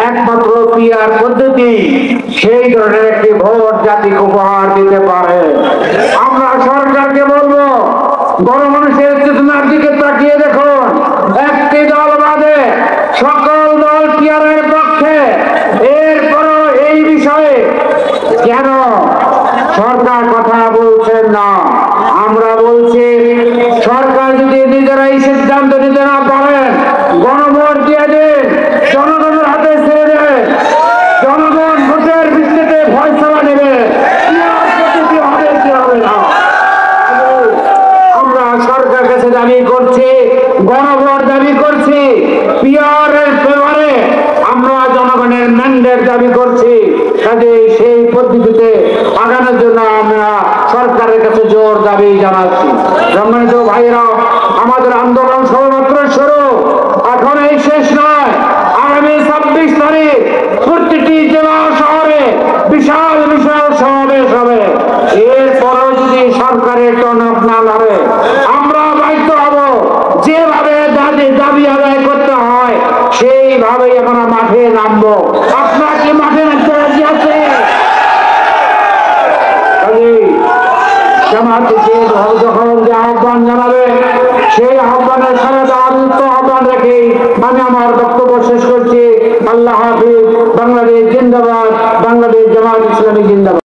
একমাত্র পিআর পদ্ধতি সেই ধরনের একটি ভোট জাতিকে উপহার দিতে পারে। আমরা সরকারকে বলবো, গণমানুষের চেতনার দিকে তাকিয়ে দেখুন, একটি দল বাদে সকল দল পিআরের পক্ষে। এরপরও এই বিষয়ে কেন সরকার কথা বলছেন না? আমরা বলছি, সরকার যদি নিজেরাই সিদ্ধান্ত নিতে না পারেন, গণভোট দিয়ে দিন, জনগণের হাতে ছেড়ে দেবে, জনগণ ভোটের ভিত্তিতে ফয়সালা নেবে, হবে কি হবে না। আমরা সরকার কাছে দাবি করছি, গণভোট দাবি করছি, পিআরের ফেভারে আমরা জনগণের ম্যান্ডেট দাবি করছি। কাজে সেই পদ্ধতিতে আগানোর জন্য আমরা সরকারের কাছে জোর দাবি জানাচ্ছি। সম্মানিত ভাইরা, আমাদের আন্দোলন সবেমাত্র শুরু, এখন এই শেষ নয়। আগামী 26 তারিখ প্রতিটি জেলা শহরে বিশাল বিশাল সমাবেশ হবে। এরপরও যদি সরকারের টনক না লড়ে, আমরা বাধ্য হব যেভাবে দাবি আদায় করতে হয় সেইভাবেই আমরা মাঠে নামবো। আপনারা কি মাঠে নামতে রাজি আছে? যখন যে আহ্বান জানাবে, সেই আহ্বানের সাথে আহ্বান রেখে আমি আমার বক্তব্য শেষ করছি। আল্লাহ হাফিজ।